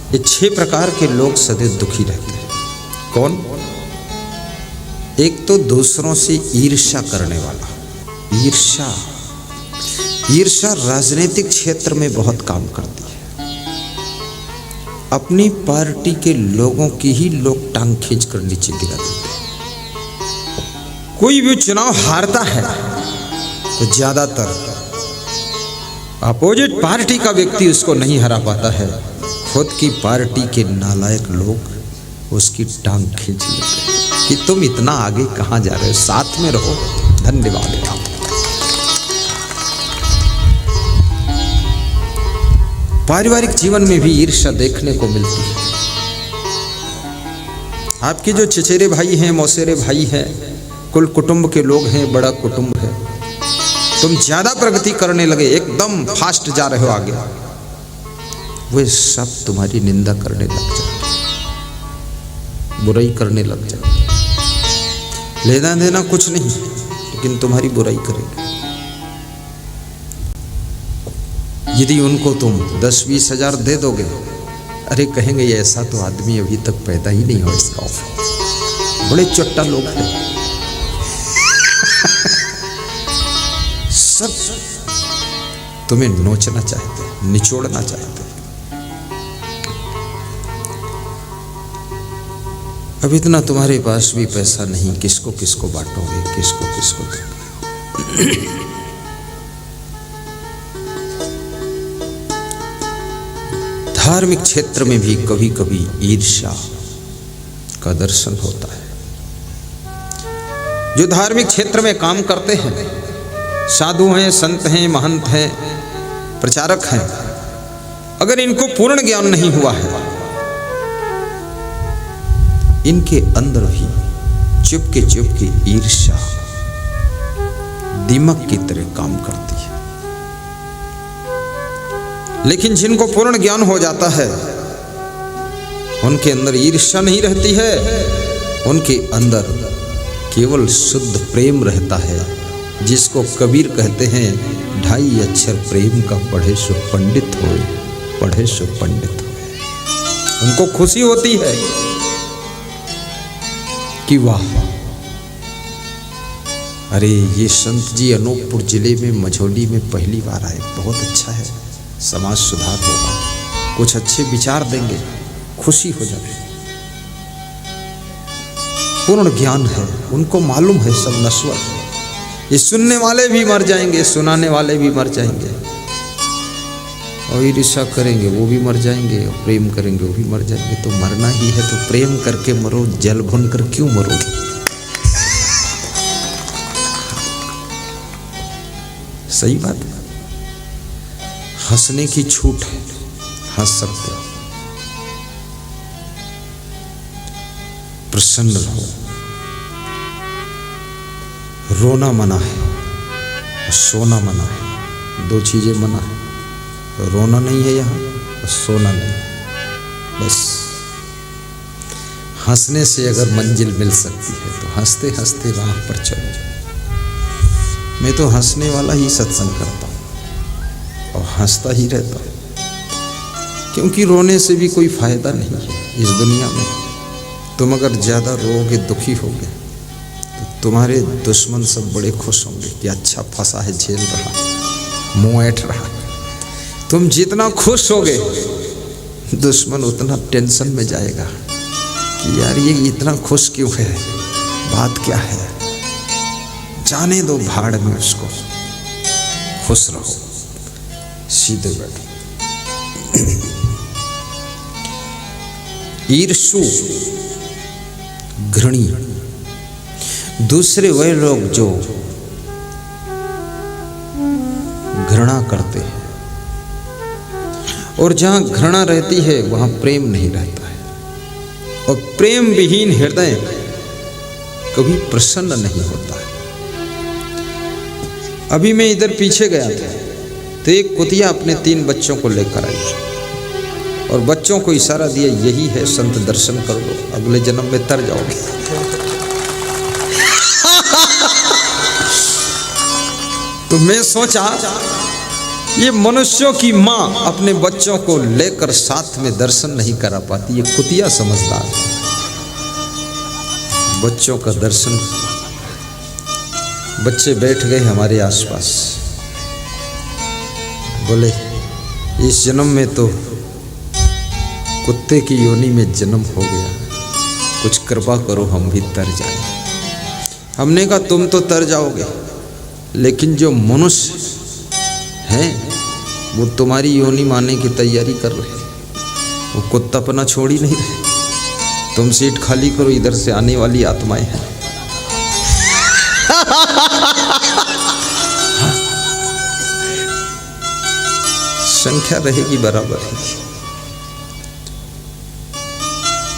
ये 6 प्रकार के लोग सदैव दुखी रहते हैं। कौन? एक तो दूसरों से ईर्ष्या करने वाला। ईर्ष्या राजनीतिक क्षेत्र में बहुत काम करती है। अपनी पार्टी के लोगों की ही लोग टांग खींच कर नीचे गिरा देते हैं। कोई भी चुनाव हारता है तो ज्यादातर अपोजिट पार्टी का व्यक्ति उसको नहीं हरा पाता है, खुद की पार्टी के नालायक लोग उसकी टांग खींच लेते हैं कि तुम इतना आगे कहां जा रहे हो, साथ में रहो। धन्यवाद। पारिवारिक जीवन में भी ईर्ष्या देखने को मिलती है। आपके जो चचेरे भाई हैं, मौसेरे भाई हैं, कुल कुटुंब के लोग हैं, बड़ा कुटुंब है, तुम ज्यादा प्रगति करने लगे, एकदम फास्ट जा रहे हो आगे, वे सब तुम्हारी निंदा करने लग जाते, बुराई करने लग जाते। लेना देना कुछ नहीं, लेकिन तुम्हारी बुराई करेंगे। यदि उनको तुम 10-20 हजार दे दोगे, अरे कहेंगे ऐसा तो आदमी अभी तक पैदा ही नहीं हुआ इस गाँव में, बड़े चट्टा लोग हैं। सब तुम्हें नोचना चाहते, निचोड़ना चाहते। अब इतना तुम्हारे पास भी पैसा नहीं, किसको किसको बांटोगे, किसको किसको दोगे। धार्मिक क्षेत्र में भी कभी कभी ईर्ष्या का दर्शन होता है। जो धार्मिक क्षेत्र में काम करते हैं, साधु हैं, संत हैं, महंत हैं, प्रचारक हैं, अगर इनको पूर्ण ज्ञान नहीं हुआ है, इनके अंदर भी चुपके ईर्ष्या दीमक की तरह काम करती है। लेकिन जिनको पूर्ण ज्ञान हो जाता है, उनके अंदर ईर्ष्या नहीं रहती है, उनके अंदर केवल शुद्ध प्रेम रहता है, जिसको कबीर कहते हैं 2.5 अक्षर प्रेम का पढ़े सो पंडित होए, पढ़े सो पंडित होए। उनको खुशी होती है कि वाह, अरे ये संत जी अनूपपुर जिले में मझौली में पहली बार आए, बहुत अच्छा है, समाज सुधार होगा, कुछ अच्छे विचार देंगे, खुशी हो जाए। पूर्ण ज्ञान है, उनको मालूम है सब नश्वर है, ये सुनने वाले भी मर जाएंगे, सुनाने वाले भी मर जाएंगे, और ईर्ष्या करेंगे वो भी मर जाएंगे, और प्रेम करेंगे वो भी मर जाएंगे। तो मरना ही है तो प्रेम करके मरो, जल भुन कर क्यों मरो। सही बात है। हंसने की छूट है, हंस सकते हो, प्रसन्न रहो। रोना मना है और सोना मना है, 2 चीजें मना है। रोना नहीं है यहाँ और सोना नहीं, बस हंसने से अगर मंजिल मिल सकती है तो हंसते हंसते राह पर चलो। मैं तो हंसने वाला ही सत्संग करता हूँ और हंसता ही रहता हूँ, क्योंकि रोने से भी कोई फायदा नहीं है इस दुनिया में। तुम अगर ज्यादा रोओगे, दुखी होगे, तो तुम्हारे दुश्मन सब बड़े खुश होंगे कि अच्छा फंसा है, झेल रहा, मुंह ऐठ रहा। तुम जितना खुश होगे, दुश्मन उतना टेंशन में जाएगा कि यार ये इतना खुश क्यों है, बात क्या है। जाने दो भाड़ में उसको, खुश रहो, सीधे बैठो। ईर्ष्यु, घृणी, दूसरे वे लोग जो घृणा करते हैं, और जहां घृणा रहती है वहां प्रेम नहीं रहता है, और प्रेम विहीन हृदय कभी प्रसन्न नहीं होता है। अभी मैं इधर पीछे गया था तो एक कुतिया अपने 3 बच्चों को लेकर आई और बच्चों को इशारा दिया, यही है संत, दर्शन कर लो, अगले जन्म में तर जाओगे। तो मैं सोचा ये मनुष्यों की माँ अपने बच्चों को लेकर साथ में दर्शन नहीं करा पाती, ये कुतिया समझदार है। बच्चों का दर्शन, बच्चे बैठ गए हमारे आसपास, बोले इस जन्म में तो कुत्ते की योनि में जन्म हो गया, कुछ कृपा करो हम भी तर जाए। हमने कहा तुम तो तर जाओगे, लेकिन जो मनुष्य हैं वो तुम्हारी योनि मारने की तैयारी कर रहे हैं, वो कुत्तापना छोड़ ही नहीं रहे। तुम सीट खाली करो, इधर से आने वाली आत्माएं हैं। संख्या रहेगी बराबर ही।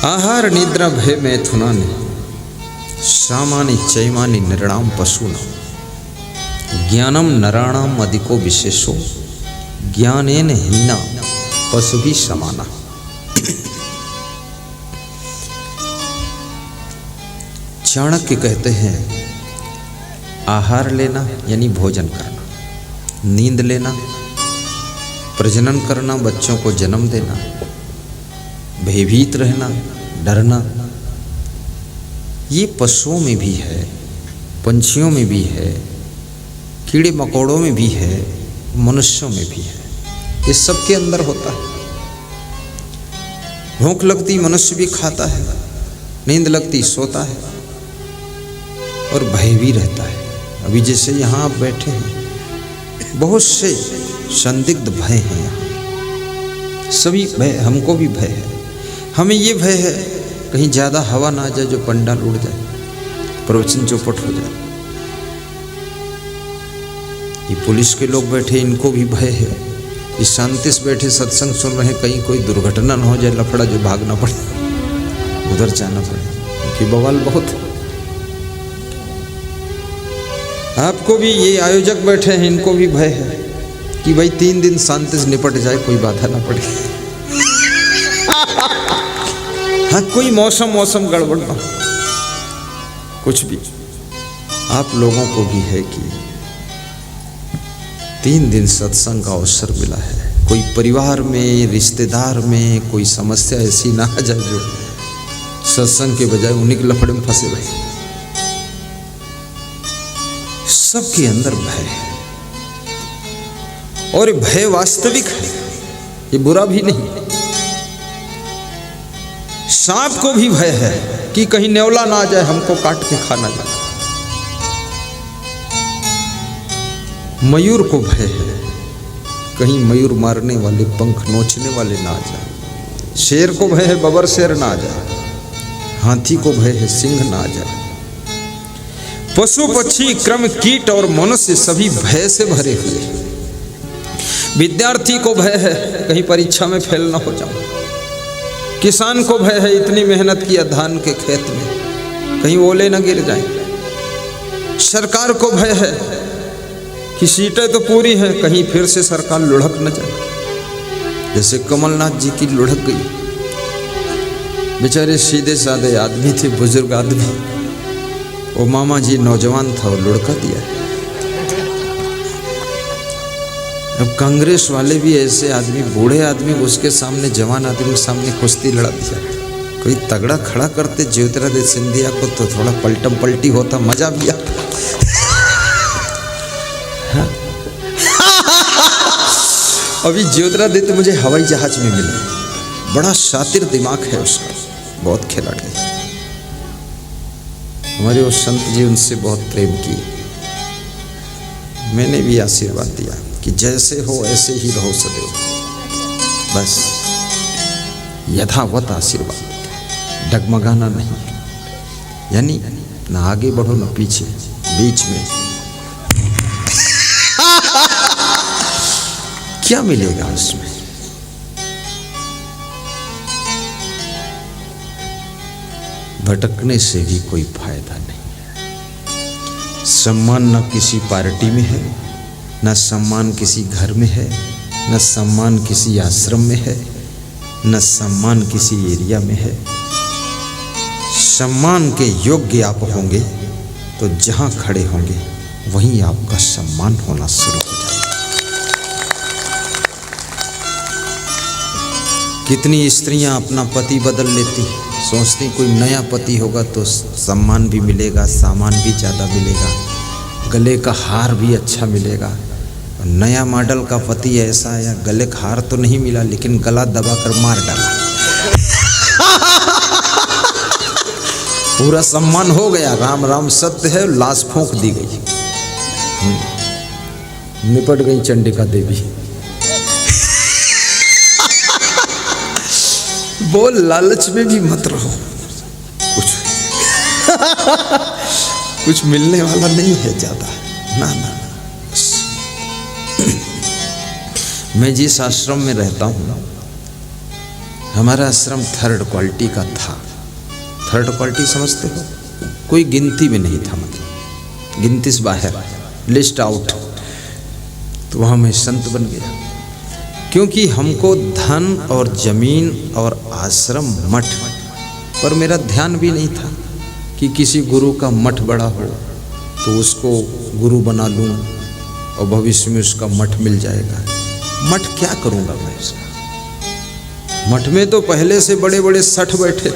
आहार निद्रा भय मैथुनानि सामानि चैमानि नृणाम पशूनां ज्ञानम नराणाम अधिको विशेषो ज्ञानेन हीना पशुभिः समाना। चाणक्य कहते हैं आहार लेना यानी भोजन करना, नींद लेना, प्रजनन करना, बच्चों को जन्म देना, भयभीत रहना, डरना, ये पशुओं में भी है, पंछियों में भी है, कीड़े मकोड़ों में भी है, मनुष्यों में भी है। ये सबके अंदर होता है। भूख लगती मनुष्य भी खाता है, नींद लगती सोता है, और भय भी रहता है। अभी जैसे यहाँ आप बैठे हैं, बहुत से संदिग्ध भय हैं यहाँ, सभी भय, हमको भी भय है। हमें ये भय है कहीं ज़्यादा हवा ना आ जाए, जो पंडाल उड़ जाए, प्रवचन चौपट हो जाए। ये पुलिस के लोग बैठे, इनको भी भय है। ये शांति से बैठे सत्संग सुन रहे हैं, कहीं कोई दुर्घटना ना हो जाए, लफड़ा जो भागना पड़े, उधर जाना पड़े, क्योंकि बवाल बहुत है। आपको भी ये आयोजक बैठे हैं, इनको भी भय है कि भाई 3 दिन शांति से निपट जाए, कोई बाधा ना पड़े। हाँ, कोई मौसम गड़बड़ ना, कुछ भी। आप लोगों को भी है कि 3 दिन सत्संग का अवसर मिला है, कोई परिवार में, रिश्तेदार में कोई समस्या ऐसी ना आ जाए जो सत्संग के बजाय उन्हीं के लफड़े में फंसे रहे। सबके अंदर भय है, और भय वास्तविक है, ये बुरा भी नहीं। सांप को भी भय है कि कहीं नेवला ना आ जाए, हमको काट के खा ना जाए। मयूर को भय है कहीं मयूर मारने वाले, पंख नोचने वाले ना आ जाए। शेर को भय है बबर शेर ना आ जाए। हाथी को भय है सिंह ना आ जाए। पशु पक्षी क्रम कीट और मनुष्य सभी भय से भरे हुए। विद्यार्थी को भय है कहीं परीक्षा में फेल ना हो जाऊं। किसान को भय है इतनी मेहनत किया धान के खेत में, कहीं ओले ना गिर जाएं। सरकार को भय है कि सीटें तो पूरी हैं, कहीं फिर से सरकार लुढ़क न जाए। जैसे कमलनाथ जी की लुढ़क गई। बेचारे सीधे साधे आदमी थे, बुजुर्ग आदमी। वो मामा जी नौजवान था, वो लुढ़का दिया। अब कांग्रेस वाले भी ऐसे आदमी, बूढ़े आदमी उसके सामने, जवान आदमी के सामने कुश्ती लड़ा दिया। कोई तगड़ा खड़ा करते ज्योतिरादित्य सिंधिया को तो थोड़ा पलटम पलटी होता, मजा भी आता। अभी ज्योतिरादित्य मुझे हवाई जहाज में मिला, बड़ा शातिर दिमाग है उसका, बहुत खिलाड़ी है। हमारे वो संत जी उनसे बहुत प्रेम किए। मैंने भी आशीर्वाद दिया कि जैसे हो ऐसे ही रहो सदैव, बस यथावत आशीर्वाद, डगमगाना नहीं, यानी ना आगे बढ़ो ना पीछे, बीच में। क्या मिलेगा उसमें? भटकने से भी कोई फायदा नहीं। सम्मान न किसी पार्टी में है, न सम्मान किसी घर में है, न सम्मान किसी आश्रम में है, न सम्मान किसी एरिया में है। सम्मान के योग्य आप होंगे तो जहां खड़े होंगे वहीं आपका सम्मान होना शुरू हो जाएगा। कितनी स्त्रियां अपना पति बदल लेती, सोचती कोई नया पति होगा तो सम्मान भी मिलेगा, सामान भी ज़्यादा मिलेगा, गले का हार भी अच्छा मिलेगा। नया मॉडल का पति ऐसा आया, गले का हार तो नहीं मिला लेकिन गला दबाकर मार डाला। पूरा सम्मान हो गया, राम राम सत्य है, लाश फूंक दी गई, निपट गई चंडिका देवी। वो लालच में भी मत रहो, कुछ मिलने वाला नहीं है ज्यादा, ना ना। मैं जिस आश्रम में रहता हूँ, हमारा आश्रम 3rd क्वालिटी का था। 3rd क्वालिटी समझते हो? कोई गिनती में नहीं था, मतलब गिनती से बाहर, लिस्ट आउट। तो वहाँ मैं संत बन गया, क्योंकि हमको धन और जमीन और आश्रम मठ पर मेरा ध्यान भी नहीं था कि किसी गुरु का मठ बड़ा हो तो उसको गुरु बना लूँ और भविष्य में उसका मठ मिल जाएगा। मठ क्या करूँगा मैं इसका? मठ में तो पहले से बड़े बड़े सठ बैठे,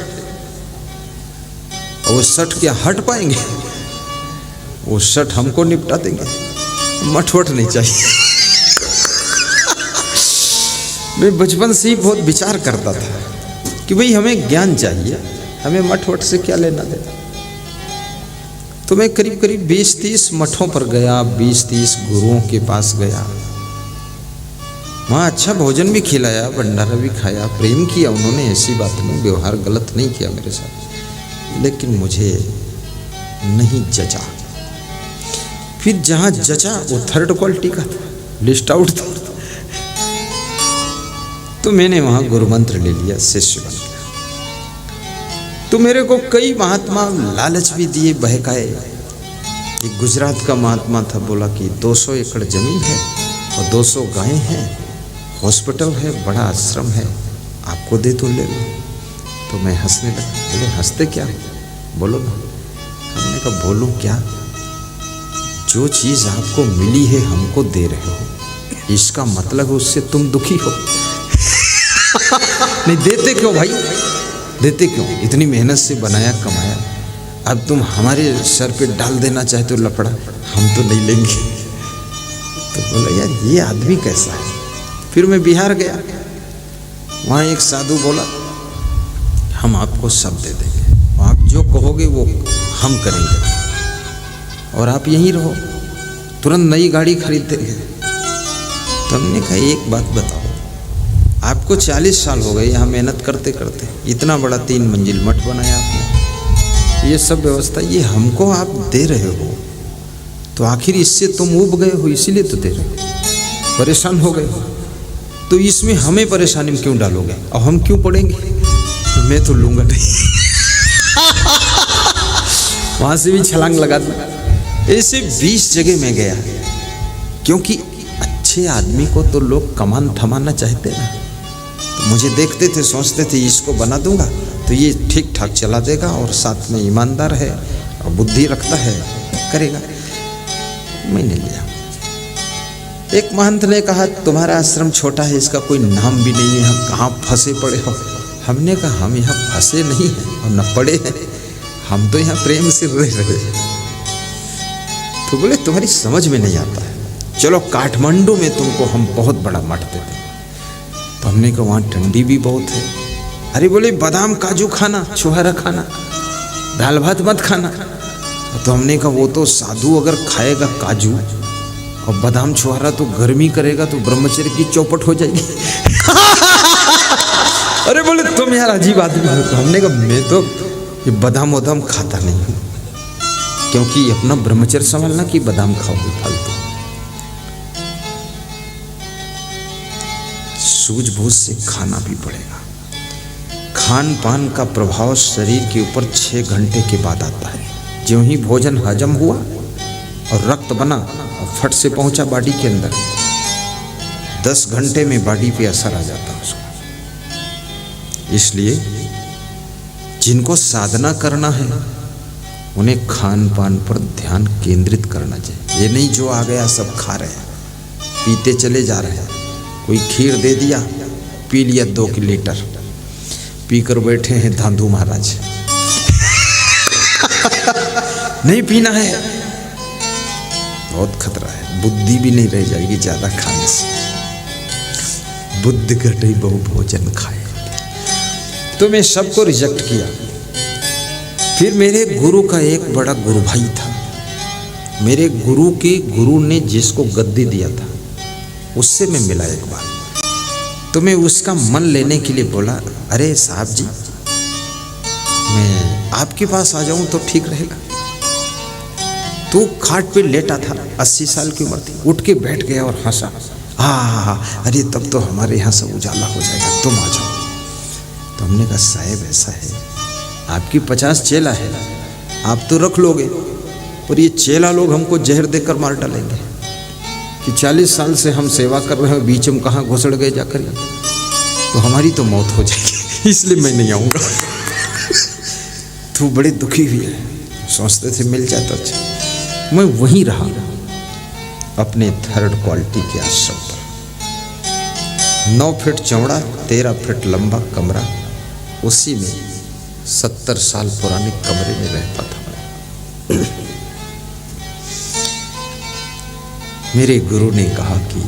और वो सठ क्या हट पाएंगे? वो सठ हमको निपटा देंगे। मठ वठ नहीं चाहिए। मैं बचपन से ही बहुत विचार करता था कि भाई हमें ज्ञान चाहिए, हमें मठ वठ से क्या लेना देना। तो मैं करीब करीब 20-30 मठों पर गया, 20-30 गुरुओं के पास गया। वहाँ अच्छा भोजन भी खिलाया, भंडारा भी खाया, प्रेम किया उन्होंने, ऐसी बात नहीं, व्यवहार गलत नहीं किया मेरे साथ, लेकिन मुझे नहीं जचा। फिर जहाँ जचा वो 3rd क्वालिटी का था, लिस्ट आउट था। तो मैंने वहाँ गुरु मंत्र ले लिया, शिष्य बन गया। तो मेरे को कई महात्मा लालच भी दिए, बहकाए। एक गुजरात का महात्मा था, बोला कि 200 एकड़ जमीन है और 200 गायें हैं, हॉस्पिटल है, बड़ा आश्रम है, आपको दे तो ले लो। तो मैं हंसने लगा। बोले हंसते क्या, बोलो ना। हमने कहा बोलूं क्या? जो चीज़ आपको मिली है हमको दे रहे हो, इसका मतलब उससे तुम दुखी हो। नहीं देते क्यों भाई, देते क्यों? इतनी मेहनत से बनाया कमाया, अब तुम हमारे सर पे डाल देना चाहते हो लफड़ा, हम तो नहीं लेंगे। तो बोला यार ये आदमी कैसा है। फिर मैं बिहार गया, वहाँ एक साधु बोला हम आपको सब दे देंगे, आप जो कहोगे वो हम करेंगे, और आप यहीं रहो, तुरंत नई गाड़ी खरीद देंगे। तो हमने कहा एक बात बताओ, आपको 40 साल हो गए यहाँ मेहनत करते करते, इतना बड़ा 3 मंजिल मठ बनाया आपने, ये सब व्यवस्था ये हमको आप दे रहे हो, तो आखिर इससे तुम ऊब गए हो, इसीलिए तो दे रहे हो, परेशान हो गए हो, तो इसमें हमें परेशानी में क्यों डालोगे, और हम क्यों पड़ेंगे? तो मैं तो लूँगा नहीं। वहाँ से भी छलांग लगा दूँ। ऐसे 20 जगह में गया, क्योंकि अच्छे आदमी को तो लोग कमान थमाना चाहते ना। तो मुझे देखते थे, सोचते थे इसको बना दूंगा तो ये ठीक ठाक चला देगा, और साथ में ईमानदार है और बुद्धि रखता है, करेगा। मैंने लिया। एक महंत ने कहा तुम्हारा आश्रम छोटा है, इसका कोई नाम भी नहीं है, यहाँ कहाँ फंसे पड़े हो। हमने कहा हम यहाँ फंसे नहीं हैं और न पड़े हैं, हम तो यहाँ प्रेम से रह रहे हैं। तो बोले तुम्हारी समझ में नहीं आता है, चलो काठमांडू में तुमको हम बहुत बड़ा मठ देते हैं। तो हमने कहा वहाँ ठंडी भी बहुत है। अरे बोले बादाम काजू खाना, छुहारा खाना, दाल भात मत खाना। तो हमने कहा वो तो साधु अगर खाएगा काजू और बादाम छुहारा तो गर्मी करेगा तो ब्रह्मचर्य की चौपट हो जाएगी। अरे बोले तुम यार अजीब आदमी हो। तो हमने कहा मैं तो ये बादाम वादाम खाता नहीं हूँ, क्योंकि अपना ब्रह्मचर्य संभालना कि बादाम खाओगे फालतू। सूझबूझ से खाना भी पड़ेगा। खान पान का प्रभाव शरीर के ऊपर 6 घंटे के बाद आता है। ज्यों ही भोजन हजम हुआ और रक्त बना और फट से पहुंचा बॉडी के अंदर, 10 घंटे में बॉडी पे असर आ जाता है उसका। इसलिए जिनको साधना करना है उन्हें खान पान पर ध्यान केंद्रित करना चाहिए। ये नहीं जो आ गया सब खा रहे हैं, पीते चले जा रहे हैं। कोई खीर दे दिया, पी लिया 2 लीटर, पीकर बैठे हैं धांधू महाराज। नहीं पीना है, बहुत खतरा है, बुद्धि भी नहीं रह जाएगी ज्यादा खाने से। बुद्धि घटे बहु भोजन खाए। तो मैं सबको रिजेक्ट किया। फिर मेरे गुरु का एक बड़ा गुरु भाई था, मेरे गुरु के गुरु ने जिसको गद्दी दिया था उससे मैं मिला एक बार। तो मैं उसका मन लेने के लिए बोला, अरे साहब जी, मैं आपके पास आ जाऊं तो ठीक रहेगा। तो खाट पे लेटा था, 80 साल की उम्र थी, उठ के बैठ गया और हंसा। अरे तब तो हमारे यहाँ से उजाला हो जाएगा, तुम आ जाओ। तो हमने कहा साहब ऐसा है, आपकी 50 चेला है, आप तो रख लोगे, और ये चेला लोग हमको जहर देकर मार डालेंगे कि 40 साल से हम सेवा कर रहे हैं, बीच में कहाँ घुसड़ गए जाकर, तो हमारी तो मौत हो जाएगी, इसलिए मैं नहीं आऊँगा। तो बड़े दुखी हुए, सोचते थे मिल जाए तो अच्छा। मैं वहीं रहा अपने 3rd क्वालिटी के आश्रम पर। 9 फीट चौड़ा, 13 फीट लंबा कमरा, उसी में 70 साल पुराने कमरे में रहता था। मेरे गुरु ने कहा कि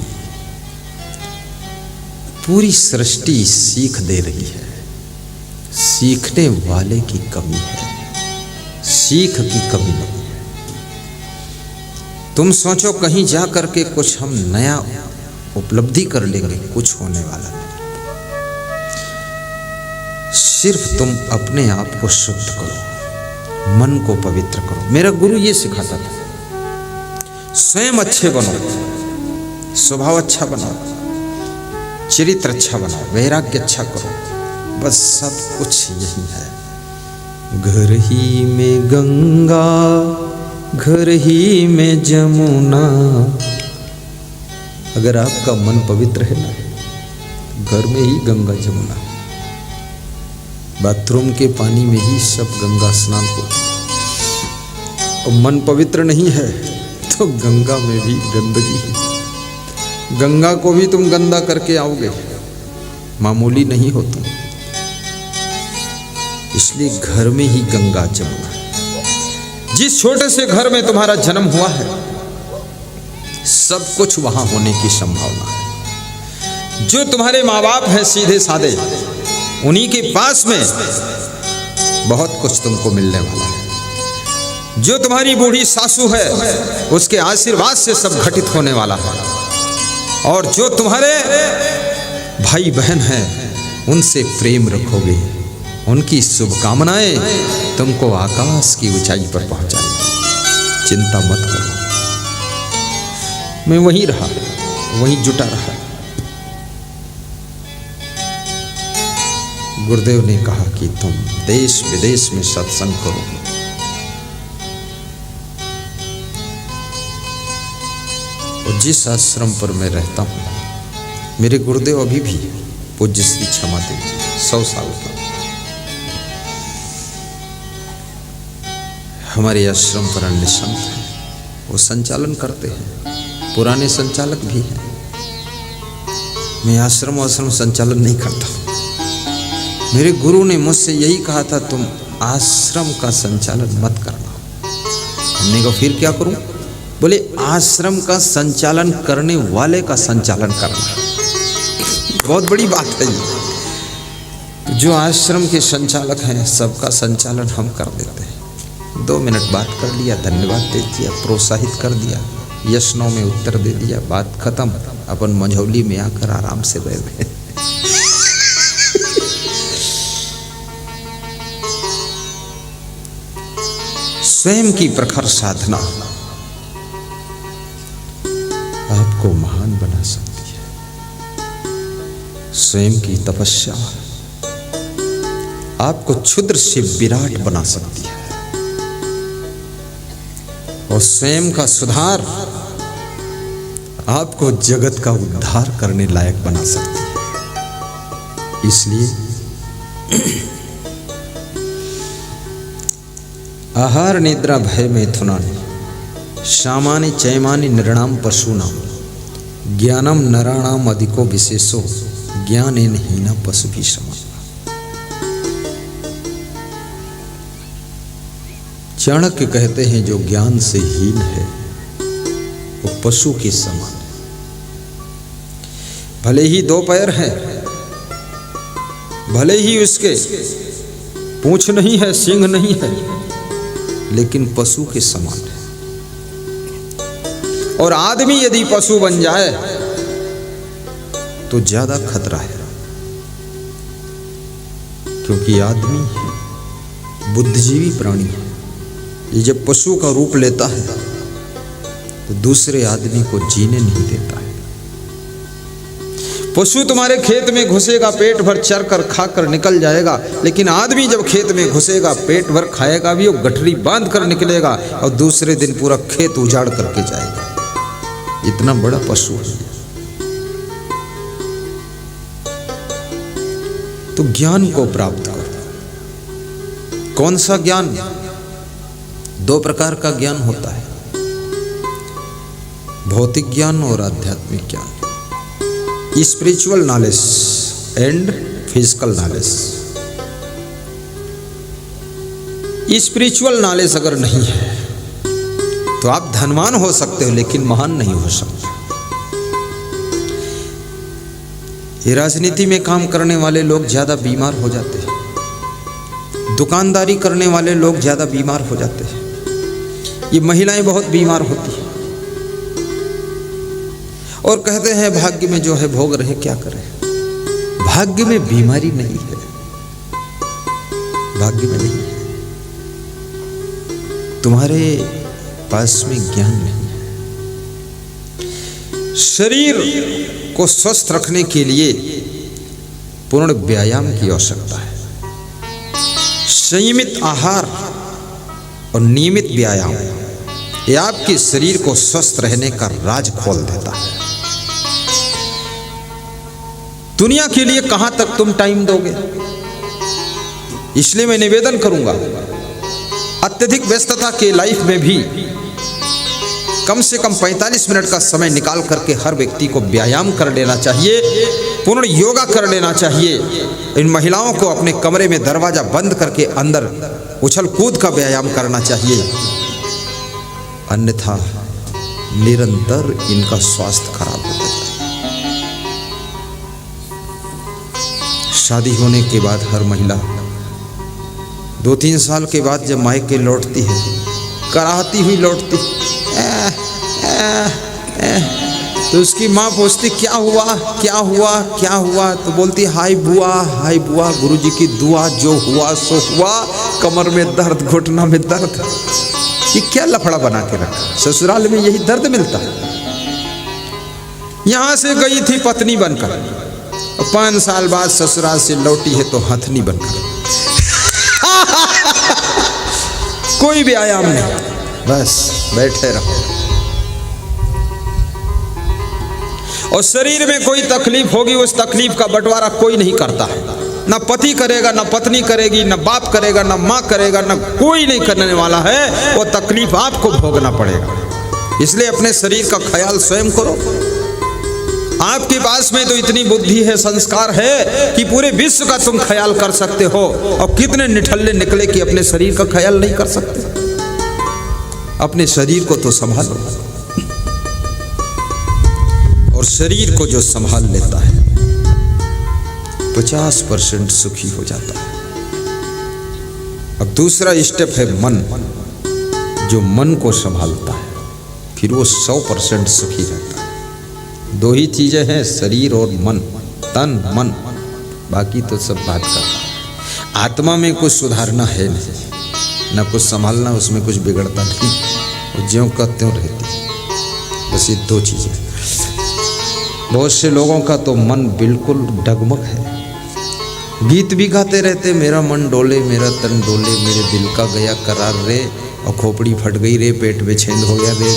पूरी सृष्टि सीख दे रही है, सीखने वाले की कमी है, सीख की कमी नहीं है। तुम सोचो कहीं जा करके कुछ हम नया उपलब्धि कर लेंगे, कुछ होने वाला नहीं। सिर्फ तुम अपने आप को शुद्ध करो, मन को पवित्र करो। मेरा गुरु ये सिखाता था, स्वयं अच्छे बनो, स्वभाव अच्छा बनाओ, चरित्र अच्छा बनाओ, वैराग्य अच्छा करो, बस सब कुछ यही है। घर ही में गंगा, घर ही में जमुना। अगर आपका मन पवित्र है ना, घर में ही गंगा जमुना, बाथरूम के पानी में ही सब गंगा स्नान हो। और मन पवित्र नहीं है तो गंगा में भी गंदगी है। गंगा को भी तुम गंदा करके आओगे, मामूली नहीं हो तुम। इसलिए घर में ही गंगा जमुना। जिस छोटे से घर में तुम्हारा जन्म हुआ है, सब कुछ वहां होने की संभावना है। जो तुम्हारे माँ बाप हैं सीधे साधे, उन्हीं के पास में बहुत कुछ तुमको मिलने वाला है। जो तुम्हारी बूढ़ी सासू है, उसके आशीर्वाद से सब घटित होने वाला है। और जो तुम्हारे भाई बहन हैं, उनसे प्रेम रखोगे, उनकी शुभकामनाएं तुमको आकाश की ऊंचाई पर पहुंचाएंगी। चिंता मत करो। मैं वहीं रहा, वहीं जुटा रहा। गुरुदेव ने कहा कि तुम देश विदेश में सत्संग करो। और जिस आश्रम पर मैं रहता हूँ, मेरे गुरुदेव अभी भी पूज्य श्री क्षमा देव 100 साल के हमारे आश्रम पर अन्य संत हैं, वो संचालन करते हैं, पुराने संचालक भी हैं। मैं आश्रम संचालन नहीं करता। मेरे गुरु ने मुझसे यही कहा था, तुम आश्रम का संचालन मत करना। हमने कहा फिर क्या करूं? बोले आश्रम का संचालन करने वाले का संचालन करना। बहुत बड़ी बात है ये। जो आश्रम के संचालक हैं, सबका संचालन हम कर देते हैं। 2 मिनट बात कर लिया, धन्यवाद दे दिया, प्रोत्साहित कर दिया, यश नो में उत्तर दे दिया, बात खत्म। अपन मंझौली में आकर आराम से रह गए। स्वयं की प्रखर साधना आपको महान बना सकती है। स्वयं की तपस्या आपको क्षुद्र से विराट बना सकती है। और स्वयं का सुधार आपको जगत का उद्धार करने लायक बना सकती है। इसलिए आहार निद्रा भय मैथुनानि शामानि चैमानि नृणाम पशूनाम ज्ञानम नराणाम अधिको विशेषो ज्ञान इन हीना पशु भी समान। चाणक्य कहते हैं जो ज्ञान से हीन है वो पशु के समान है। भले ही 2 पैर हैं, भले ही उसके पूंछ नहीं है, सींग नहीं है, लेकिन पशु के समान है। और आदमी यदि पशु बन जाए तो ज्यादा खतरा है, क्योंकि आदमी बुद्धिजीवी प्राणी है। ये जब पशु का रूप लेता है तो दूसरे आदमी को जीने नहीं देता है। पशु तुम्हारे खेत में घुसेगा, पेट भर चर कर खा कर निकल जाएगा, लेकिन आदमी जब खेत में घुसेगा पेट भर खाएगा भी, वो गठरी बांध कर निकलेगा और दूसरे दिन पूरा खेत उजाड़ करके जाएगा। इतना बड़ा पशु है। तो ज्ञान को प्राप्त करो। कौन सा ज्ञान? 2 प्रकार का ज्ञान होता है, भौतिक ज्ञान और आध्यात्मिक ज्ञान, spiritual knowledge and physical knowledge. Spiritual knowledge अगर नहीं है तो आप धनवान हो सकते हो लेकिन महान नहीं हो सकते। ये राजनीति में काम करने वाले लोग ज्यादा बीमार हो जाते हैं, दुकानदारी करने वाले लोग ज्यादा बीमार हो जाते हैं, ये महिलाएं बहुत बीमार होती हैं और कहते हैं भाग्य में जो है भोग रहे, क्या करें। भाग्य में बीमारी नहीं है, भाग्य में नहीं है, तुम्हारे पास में ज्ञान नहीं है। शरीर को स्वस्थ रखने के लिए पूर्ण व्यायाम की आवश्यकता है। संयमित आहार और नियमित व्यायाम ये आपके शरीर को स्वस्थ रहने का राज खोल देता है। दुनिया के लिए कहां तक तुम टाइम दोगे? इसलिए मैं निवेदन करूंगा, अत्यधिक व्यस्तता के लाइफ में भी कम से कम 45 मिनट का समय निकाल करके हर व्यक्ति को व्यायाम कर लेना चाहिए, पूर्ण योगा कर लेना चाहिए। इन महिलाओं को अपने कमरे में दरवाजा बंद करके अंदर उछल कूद का व्यायाम करना चाहिए, अन्यथा निरंतर इनका स्वास्थ्य खराब होता है। शादी होने के बाद हर महिला 2-3 साल के बाद जब मायके लौटती है, कराहती हुई लौटती, तो उसकी माँ पूछती क्या हुआ क्या हुआ क्या हुआ, तो बोलती हाय बुआ, गुरुजी की दुआ, जो हुआ सो हुआ, कमर में दर्द, घुटना में दर्द। ये क्या लफड़ा बना के रखा? ससुराल में यही दर्द मिलता है। यहां से गई थी पत्नी बनकर, 5 साल बाद ससुराल से लौटी है तो हथनी बनकर। कोई व्यायाम नहीं, बस बैठे रहो। और शरीर में कोई तकलीफ होगी, उस तकलीफ का बंटवारा कोई नहीं करता है। ना पति करेगा, ना पत्नी करेगी, ना बाप करेगा, ना माँ करेगा, ना कोई नहीं करने वाला है। वो तकलीफ आपको भोगना पड़ेगा। इसलिए अपने शरीर का ख्याल स्वयं करो। आपके पास में तो इतनी बुद्धि है, संस्कार है कि पूरे विश्व का तुम ख्याल कर सकते हो। और कितने निठल्ले निकले कि अपने शरीर का ख्याल नहीं कर सकते। अपने शरीर को तो संभालो, और शरीर को जो संभाल लेता है 50% सुखी हो जाता है। अब दूसरा स्टेप है मन। जो मन को संभालता है फिर वो 100% सुखी रहता है। 2 ही चीजें हैं, शरीर और मन, तन मन, बाकी तो सब बात करता है। आत्मा में कुछ सुधारना है नहीं, ना कुछ संभालना, उसमें कुछ बिगड़ता नहीं, वो ज्यों का त्यों रहती। बस ये 2 चीजें। बहुत से लोगों का तो मन बिल्कुल डगमग है, गीत भी गाते रहते, मेरा मन डोले, मेरा तन डोले, मेरे दिल का गया करार रे, और खोपड़ी फट गई रे, पेट में छेद हो गया रे।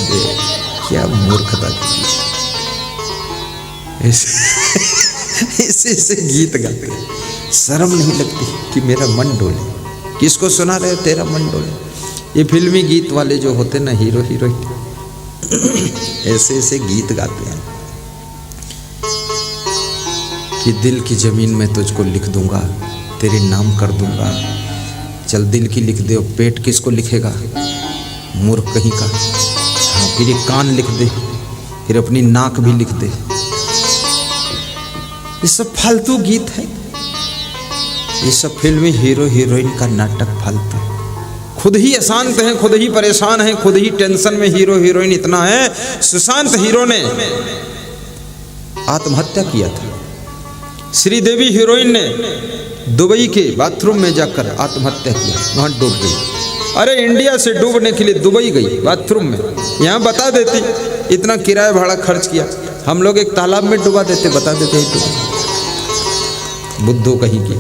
क्या मूर्खता की ऐसे गीत गाते, शर्म नहीं लगती कि मेरा मन डोले। किसको सुना रहे तेरा मन डोले? ये फिल्मी गीत वाले जो होते ना, हीरो हीरोइन, ऐसे गीत गाते हैं कि दिल की ज़मीन में तुझको लिख दूंगा, तेरे नाम कर दूंगा। चल दिल की लिख दे, पेट किसको लिखेगा, मूर्ख कहीं का। हाँ, फिर एक कान लिख दे, फिर अपनी नाक भी लिख दे। ये सब फालतू गीत है, ये सब फिल्मी हीरो हीरोइन का नाटक फालतू। खुद ही अशांत हैं, खुद ही परेशान हैं, खुद ही टेंशन में हीरो हीरोइन इतना है। सुशांत हीरो ने आत्महत्या किया था, श्रीदेवी हीरोइन ने दुबई के बाथरूम में जाकर आत्महत्या किया, वहां डूब गई। अरे इंडिया से डूबने के लिए दुबई गई बाथरूम में, यहाँ बता देती इतना किराया भाड़ा खर्च किया, हम लोग एक तालाब में डुबा देते, बता देते बुद्धू कहीं की।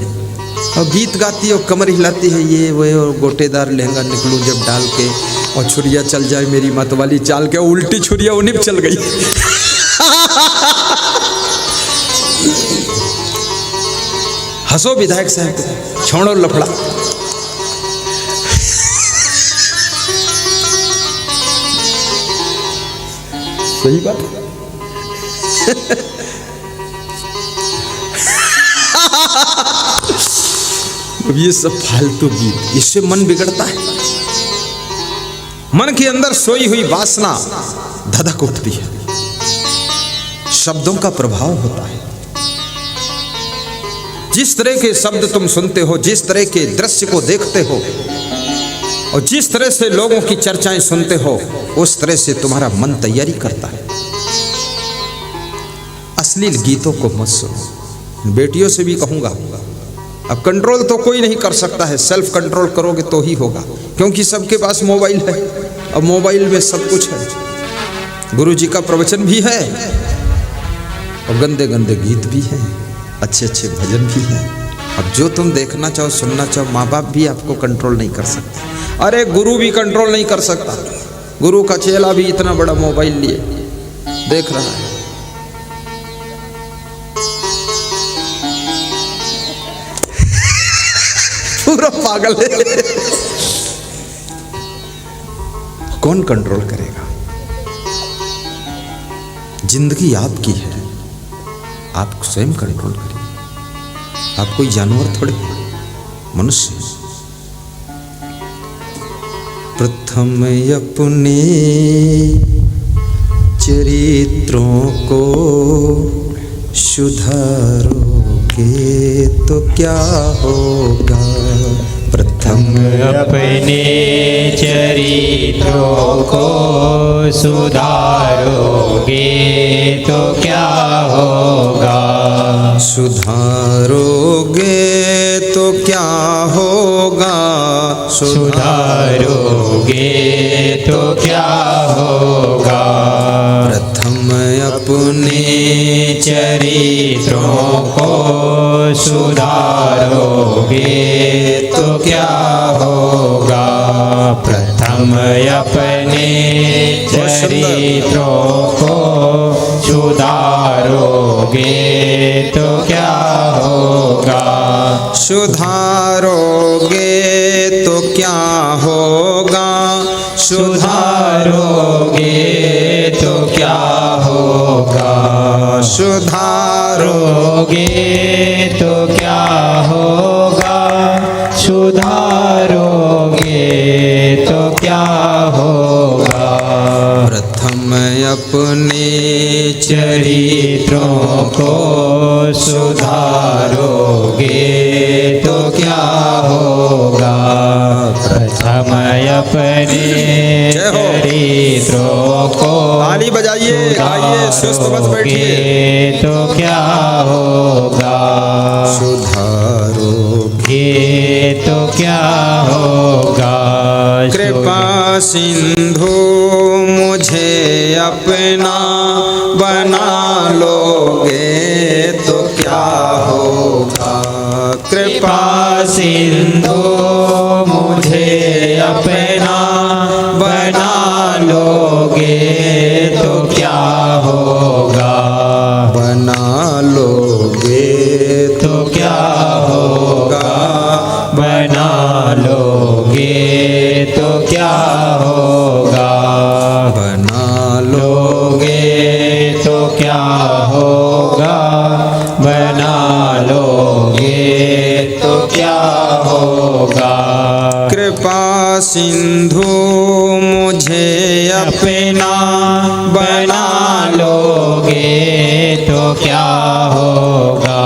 और गीत गाती और कमर हिलाती है, ये वो और गोटेदार लहंगा निकलूं जब डाल के, और छुरिया चल जाए मेरी मतवाली चाल के, उल्टी छुरिया उन्हीं चल गई। हंसो विधायक साहब, छोड़ो लफड़ा। सही बात। अब ये सब फालतू गीत, इससे मन बिगड़ता है। मन के अंदर सोई हुई वासना धधक उठती है, शब्दों का प्रभाव होता है। जिस तरह के शब्द तुम सुनते हो, जिस तरह के दृश्य को देखते हो, और जिस तरह से लोगों की चर्चाएं सुनते हो, उस तरह से तुम्हारा मन तैयारी करता है। अश्लील गीतों को मत सुनो। बेटियों से भी कहूंगा, अब कंट्रोल तो कोई नहीं कर सकता है, सेल्फ कंट्रोल करोगे तो ही होगा, क्योंकि सबके पास मोबाइल है, अब मोबाइल में सब कुछ है। गुरु जी का प्रवचन भी है, और गंदे गंदे गीत भी हैं, अच्छे अच्छे भजन भी हैं। अब जो तुम देखना चाहो, सुनना चाहो, माँ बाप भी आपको कंट्रोल नहीं कर सकते। अरे गुरु भी कंट्रोल नहीं कर सकता। गुरु का चेला भी इतना बड़ा मोबाइल लिए देख रहा है। पूरा पागल है। कौन कंट्रोल करेगा? जिंदगी आपकी है, आप स्वयं कंट्रोल करिए। आप कोई जानवर थोड़े, मनुष्य। प्रथम अपने चरित्रों को सुधारोगे तो क्या होगा। प्रथम अपने चरित्रों को सुधारोगे तो क्या होगा। सुधारोगे तो क्या होगा। सुधारोगे तो क्या होगा। प्रथम अपने चरित्रों को सुधारोगे तो क्या होगा। प्रथम अपने चरित्रों को सुधारोगे तो क्या होगा। सुधारोगे तो क्या होगा। सुधारोगे तो क्या होगा। सुधारोगे तो क्या होगा। सुधारोगे तो क्या होगा। प्रथम अपने चरित्रों को सुधारोगे तो क्या होगा। प्रथम अपने चरित्रों को ताली बजाइए, आइए सुस्त मत बैठिए। तो क्या होगा। सुधारोगे तो क्या होगा। कृपा सिंधु मुझे अपना बना लोगे तो क्या होगा। कृपा सिंधु मुझे अपना बना लोगे तो क्या होगा। बना लोगे तो क्या होगा। बना लोगे तो क्या होगा। बना लोगे तो क्या होगा। बना होगा। कृपा सिंधु मुझे अपना बना लोगे तो क्या होगा,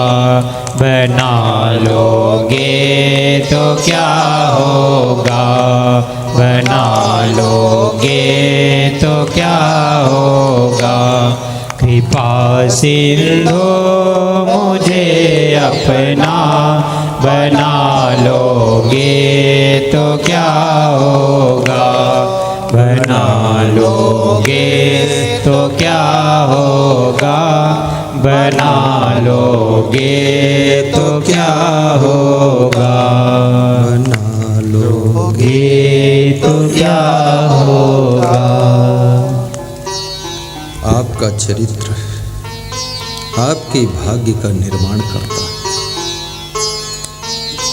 बना लोगे तो क्या होगा, बना लोगे तो क्या होगा। कृपा सिंधु मुझे अपना बना लोगे तो क्या होगा, बना लोगे तो क्या होगा, बना लोगे तो क्या होगा, बना लोगे ये तो क्या होगा। आपका चरित्र आपके भाग्य का निर्माण करता है।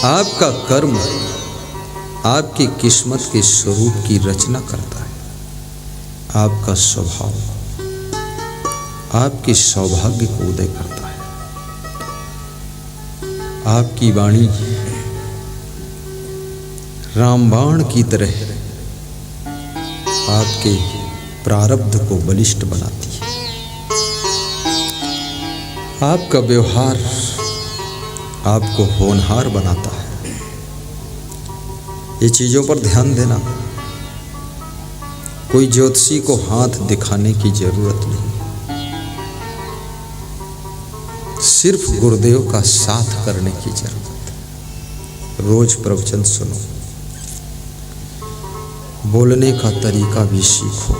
आपका कर्म आपकी किस्मत के स्वरूप की रचना करता है। आपका स्वभाव आपके सौभाग्य को उदय करता है। आपकी वाणी रामबाण की तरह आपके प्रारब्ध को बलिष्ठ बनाती है। आपका व्यवहार आपको होनहार बनाता है। ये चीजों पर ध्यान देना। कोई ज्योतिषी को हाथ दिखाने की जरूरत नहीं, सिर्फ गुरुदेव का साथ करने की जरूरत है। रोज प्रवचन सुनो, बोलने का तरीका भी सीखो।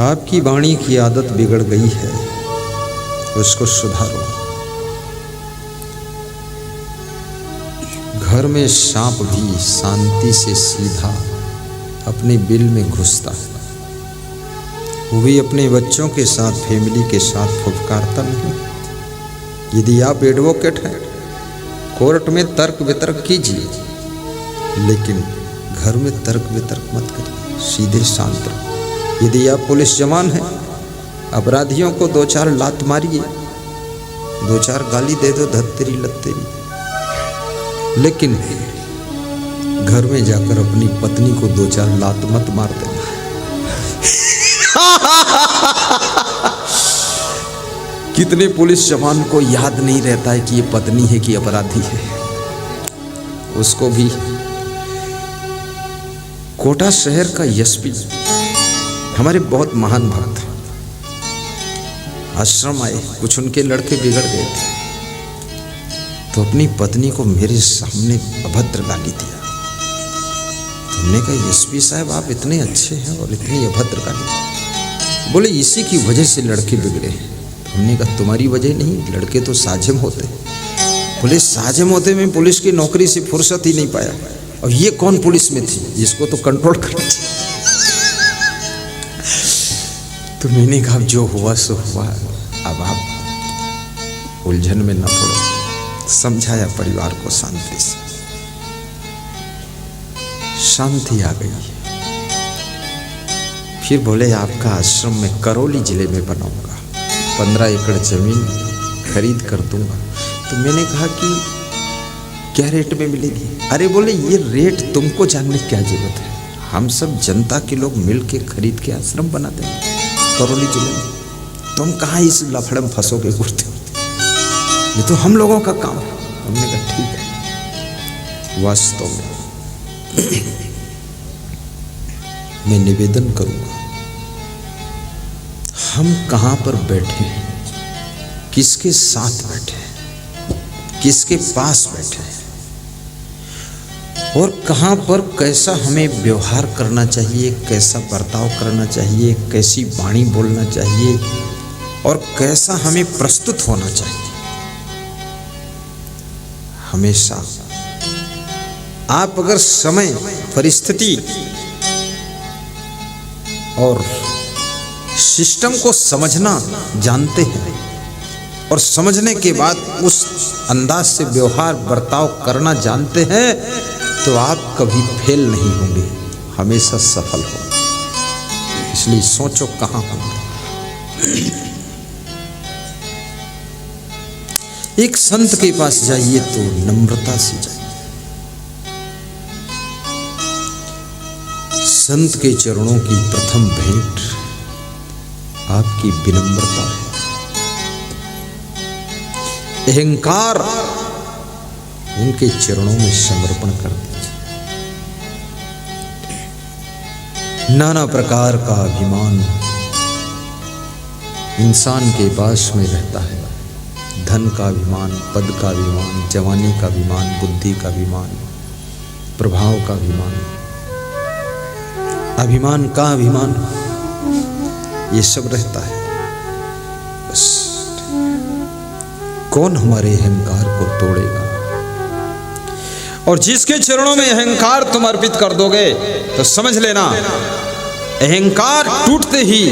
आपकी वाणी की आदत बिगड़ गई है, उसको सुधारो। घर में सांप भी शांति से सीधा अपने बिल में घुसता है, वो भी अपने बच्चों के साथ, फैमिली के साथ फुफकारता नहीं। यदि आप एडवोकेट हैं, कोर्ट में तर्क वितर्क कीजिए, लेकिन घर में तर्क वितर्क मत करिए, सीधे शांत रहो। यदि आप पुलिस जवान हैं, अपराधियों को 2-4 लात मारिए, 2-4 गाली दे दो, धत्तेरी लत्तेरी, लेकिन घर में जाकर अपनी पत्नी को 2-4 लात मत मार देना। कितने पुलिस जवान को याद नहीं रहता है कि ये पत्नी है कि अपराधी है। उसको भी कोटा शहर का एसपी हमारे बहुत महान भक्त आश्रम आए, कुछ उनके लड़के बिगड़ गए थे, तो अपनी पत्नी को मेरे सामने अभद्र गाली दिया। हमने कहा एसपी साहब आप इतने अच्छे हैं और इतनी अभद्र गाली। बोले इसी की वजह से लड़के बिगड़े हैं। हमने कहा तुम्हारी वजह नहीं, लड़के तो साजिम होते। बोले साजिम होते में पुलिस की नौकरी से फुर्सत ही नहीं पाया, और ये कौन पुलिस में थी जिसको तो कंट्रोल करना चाहिए। तो मैंने कहा जो हुआ सो हुआ, अब आप उलझन में न पड़ो। समझाया परिवार को शांति से, शांति आ गई। फिर बोले आपका आश्रम में करौली जिले में बनाऊंगा, 15 एकड़ जमीन खरीद कर दूंगा। तो मैंने कहा कि क्या रेट में मिलेगी? अरे बोले ये रेट तुमको जानने की क्या जरूरत है, हम सब जनता के लोग मिल के खरीद के आश्रम बना देंगे करौली जिले में। तुम कहाँ इस लफड़े में फंसोगे घूरते होते, ये तो हम लोगों का काम है। हमने कहा ठीक है। वास्तव में मैं निवेदन करूंगा, हम कहाँ पर बैठे हैं, किसके साथ बैठे हैं, किसके पास बैठे हैं, और कहाँ पर कैसा हमें व्यवहार करना चाहिए, कैसा बर्ताव करना चाहिए, कैसी वाणी बोलना चाहिए, और कैसा हमें प्रस्तुत होना चाहिए। हमेशा आप अगर समय, परिस्थिति और सिस्टम को समझना जानते हैं और समझने के बाद उस अंदाज से व्यवहार बर्ताव करना जानते हैं, तो आप कभी फेल नहीं होंगे, हमेशा सफल होंगे। इसलिए सोचो कहाँ होंगे। एक संत के पास जाइए तो नम्रता से जाइए। संत के चरणों की प्रथम भेंट आपकी विनम्रता है। अहंकार उनके चरणों में समर्पण कर दीजिए। नाना प्रकार का अभिमान इंसान के पास में रहता है। धन का अभिमान, पद का अभिमान, जवानी का अभिमान, बुद्धि का अभिमान, प्रभाव का अभिमान, अभिमान का अभिमान, ये सब रहता है। बस कौन हमारे अहंकार को तोड़ेगा? और जिसके चरणों में अहंकार तुम अर्पित कर दोगे तो समझ लेना, अहंकार टूटते ही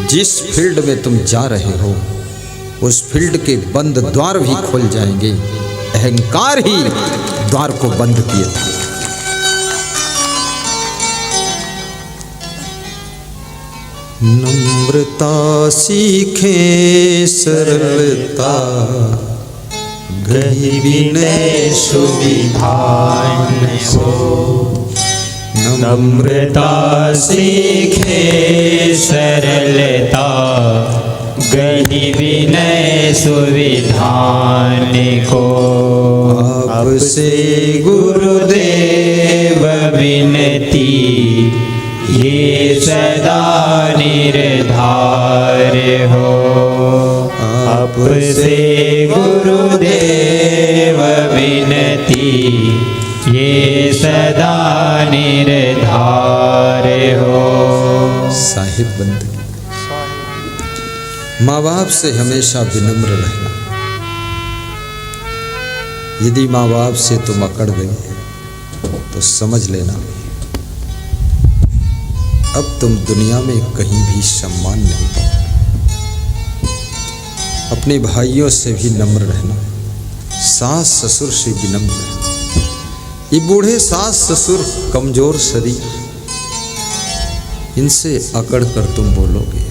जिस फील्ड में तुम जा रहे हो उस फील्ड के बंद द्वार भी खुल जाएंगे। अहंकार ही द्वार को बंद किए था। नम्रता सीखे सरलता, गही विनय सुविधान हो। नम्रता सीखे सरलता, गही विनय सुविधान को। आपसे गुरुदेव विनती, ये सदा निर्धार हो। आपसे गुरुदेव विनती, ये सदा निर्धार हो। साहिब बंदगी, माँ बाप से हमेशा विनम्र रहना। यदि माँ बाप से तुम अकड़ गए तो समझ लेना अब तुम दुनिया में कहीं भी सम्मान नहीं पाओगे। अपने भाइयों से भी नम्र रहना, सास ससुर से विनम्र रहना। ये बूढ़े सास ससुर कमजोर शरीर, इनसे अकड़ कर तुम बोलोगे,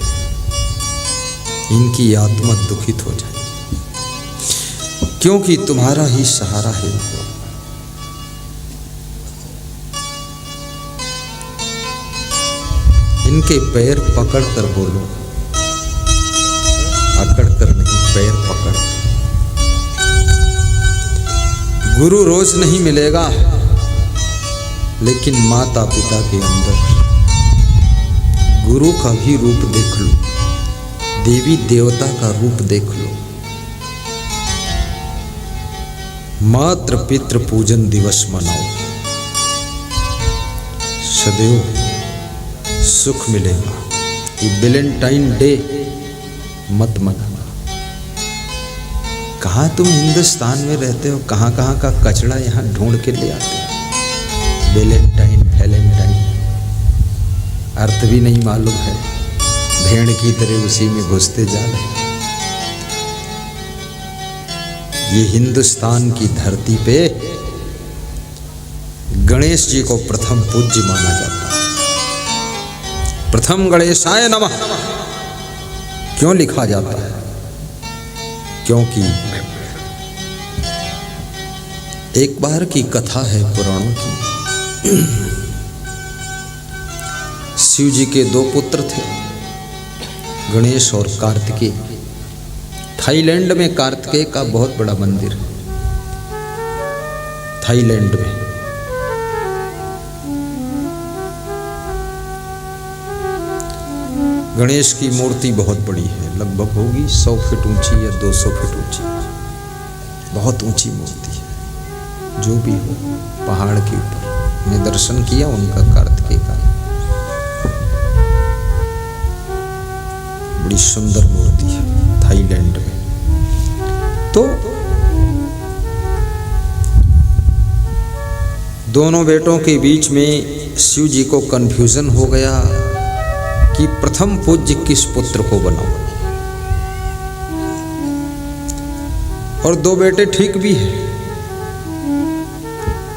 इनकी आत्मा दुखित हो जाएगी, क्योंकि तुम्हारा ही सहारा है। इनके पैर पकड़ कर बोलो, अकड़ कर नहीं, पैर पकड़। गुरु रोज नहीं मिलेगा, लेकिन माता पिता के अंदर गुरु का भी रूप देख लो, देवी देवता का रूप देख लो। मातृ पितृ पूजन दिवस मनाओ, सदैव सुख मिलेगा। ये वैलेंटाइन डे मत मनाना। कहाँ तुम हिंदुस्तान में रहते हो, कहाँ कहाँ का कचड़ा यहाँ ढूंढ के ले आते हो। वैलेंटाइन अर्थ भी नहीं मालूम है, भेड़ की तरह उसी में घुसते जा रहे। ये हिंदुस्तान की धरती पे गणेश जी को प्रथम पूज्य माना जाता है। प्रथम गणेशाय नमः क्यों लिखा जाता है? क्योंकि एक बार की कथा है पुराणों की। शिव जी के दो पुत्र थे, गणेश और कार्तिकेय। थाईलैंड में कार्तिकेय का बहुत बड़ा मंदिर है, थाईलैंड में। गणेश की मूर्ति बहुत बड़ी है, लगभग होगी 100 फीट ऊंची या 200 फीट ऊंची, बहुत ऊंची मूर्ति है। जो भी हो, पहाड़ के ऊपर मैं दर्शन किया उनका, कार्तिकेय का। बड़ी सुंदर मूर्ति है थाईलैंड में। तो दोनों बेटों के बीच में शिव जी को कंफ्यूजन हो गया कि प्रथम पूज्य किस पुत्र को बनाओ। और दो बेटे ठीक भी है,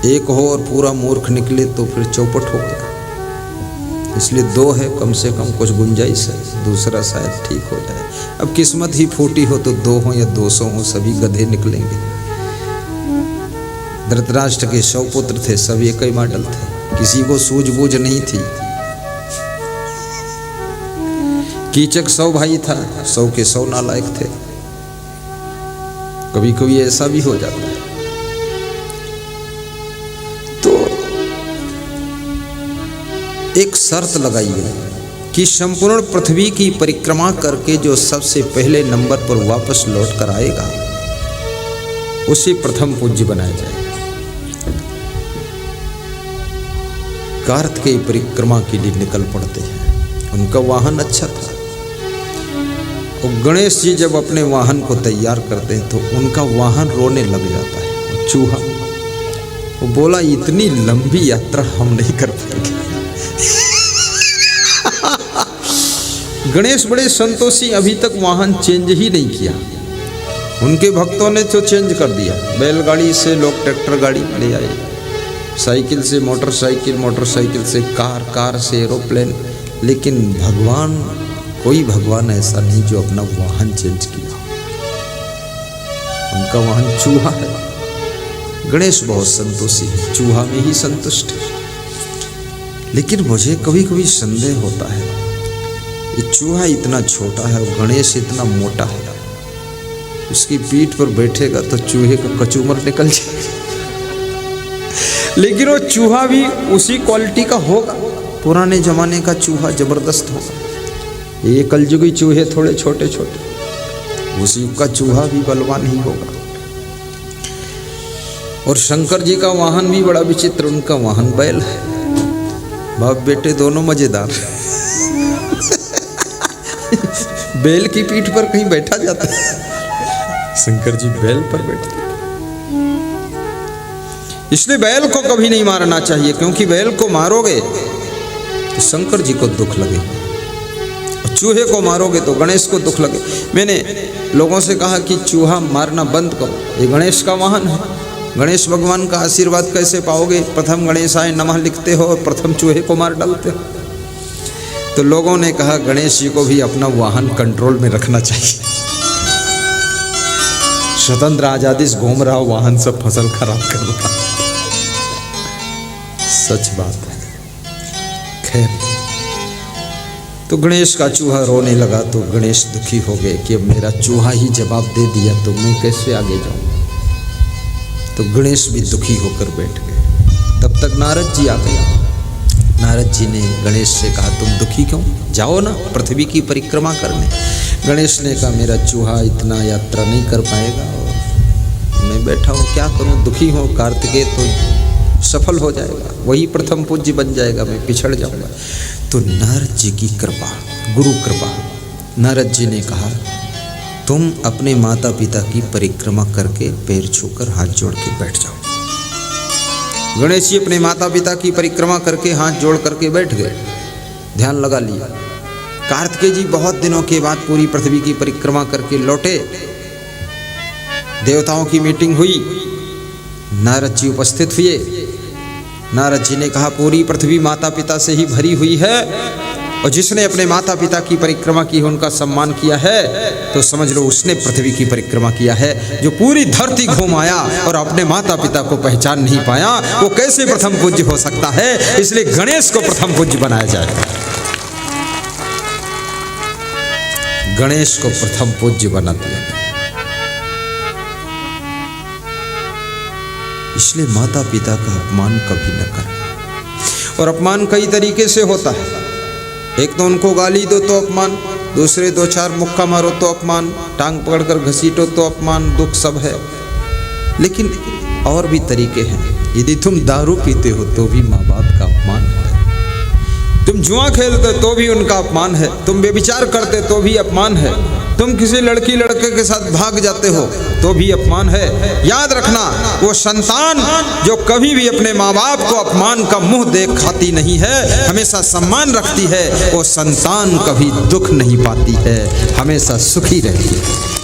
एक हो और पूरा मूर्ख निकले तो फिर चौपट हो गया। इसलिए 2 है, कम से कम कुछ गुंजाइश है, दूसरा शायद ठीक हो जाए। अब किस्मत ही फूटी हो तो 2 हो या 200 हो, सभी गधे निकलेंगे। धृतराष्ट्र के 100 पुत्र थे, सब एक ही मॉडल थे, किसी को सूझबूझ नहीं थी। कीचक 100 भाई था, 100 के 100 नालायक थे। कभी कभी ऐसा भी हो जाता है। तो एक शर्त लगाई गई कि संपूर्ण पृथ्वी की परिक्रमा करके जो सबसे पहले नंबर पर वापस लौट कर आएगा उसे प्रथम पूज्य बनाया जाएगा। कार्तिकेय परिक्रमा के लिए निकल पड़ते हैं। उनका वाहन अच्छा था। और गणेश जी जब अपने वाहन को तैयार करते हैं तो उनका वाहन रोने लग जाता है। चूहा वो बोला, इतनी लंबी यात्रा हम नहीं कर पाएंगे। गणेश बड़े संतोषी, अभी तक वाहन चेंज ही नहीं किया। उनके भक्तों ने तो चेंज कर दिया। बैलगाड़ी से लोग ट्रैक्टर गाड़ी ले आए, साइकिल से मोटरसाइकिल, मोटरसाइकिल से कार, कार से एरोप्लेन। लेकिन भगवान, कोई भगवान ऐसा नहीं जो अपना वाहन चेंज किया। उनका वाहन चूहा है। गणेश बहुत संतोषी है, चूहा में ही संतुष्ट है। लेकिन मुझे कभी कभी संदेह होता है, ये चूहा इतना छोटा है और गणेश इतना मोटा है, उसकी पीठ पर बैठेगा तो चूहे का कचूमर निकल जाएगा। लेकिन वो चूहा भी उसी क्वालिटी का होगा। पुराने जमाने का चूहा जबरदस्त होगा। ये कलयुगी चूहे थोड़े छोटे छोटे, उस युग का चूहा भी बलवान ही होगा। और शंकर जी का वाहन भी बड़ा विचित्र, उनका वाहन बैल है। बाप बेटे दोनों मजेदार। बैल की पीठ पर कहीं बैठा जाता है, शंकर जी बैल पर बैठते। इसलिए बैल को कभी नहीं मारना चाहिए, क्योंकि बैल को मारोगे तो शंकर जी को दुख लगेगा, और चूहे को मारोगे तो गणेश को दुख लगे। मैंने लोगों से कहा कि चूहा मारना बंद करो, ये गणेश का वाहन है। गणेश भगवान का आशीर्वाद कैसे पाओगे? प्रथम गणेशाय नमः लिखते हो और प्रथम चूहे को मार डालते हो। तो लोगों ने कहा गणेश जी को भी अपना वाहन कंट्रोल में रखना चाहिए। स्वतंत्र आजादी से घूम रहा वाहन, सब फसल खराब कर रहा। सच बात है। खैर, तो गणेश का चूहा रोने लगा तो गणेश दुखी हो गए कि अब मेरा चूहा ही जवाब दे दिया तो मैं कैसे आगे जाऊं। तो गणेश भी दुखी होकर बैठ गए। तब तक नारद जी आ गए। नारद जी ने गणेश से कहा, तुम दुखी क्यों? जाओ ना पृथ्वी की परिक्रमा करने। गणेश ने कहा, मेरा चूहा इतना यात्रा नहीं कर पाएगा और मैं बैठा हूँ, क्या करूँ? दुखी हूँ। कार्तिकेय तो सफल हो जाएगा, वही प्रथम पूज्य बन जाएगा, मैं पिछड़ जाऊँगा। तो नारद जी की कृपा, गुरु कृपा, नारद जी ने कहा, तुम अपने माता पिता की परिक्रमा करके पैर छूकर हाथ जोड़ के बैठ जाओ। गणेश जी अपने माता पिता की परिक्रमा करके हाथ जोड़ करके बैठ गए, ध्यान लगा लिया। कार्तिकेय जी बहुत दिनों के बाद पूरी पृथ्वी की परिक्रमा करके लौटे। देवताओं की मीटिंग हुई, नारद जी उपस्थित हुए। नारद जी ने कहा, पूरी पृथ्वी माता पिता से ही भरी हुई है, और जिसने अपने माता पिता की परिक्रमा की है उनका सम्मान किया है, तो समझ लो उसने पृथ्वी की परिक्रमा किया है। जो पूरी धरती घूम आया और अपने माता पिता को पहचान नहीं पाया, वो कैसे प्रथम पूज्य हो सकता है? इसलिए गणेश को प्रथम पूज्य बनाया जाए। गणेश को प्रथम पूज्य बना दिया। इसलिए माता पिता का अपमान कभी न करना। और अपमान कई तरीके से होता है। एक तो उनको गाली दो तो अपमान, दूसरे 2-4 मुक्का मारो तो अपमान, टांग पकड़कर घसीटो तो अपमान, दुख सब है। लेकिन और भी तरीके हैं। यदि तुम दारू पीते हो तो भी माँ बाप का अपमान है। तुम जुआ खेलते तो भी उनका अपमान है। तुम व्यभिचार करते तो भी अपमान है। तुम किसी लड़की लड़के के साथ भाग जाते हो तो भी अपमान है। याद रखना, वो संतान जो कभी भी अपने माँ बाप को अपमान का मुंह देख खाती नहीं है, हमेशा सम्मान रखती है, वो संतान कभी दुख नहीं पाती है, हमेशा सुखी रहती है।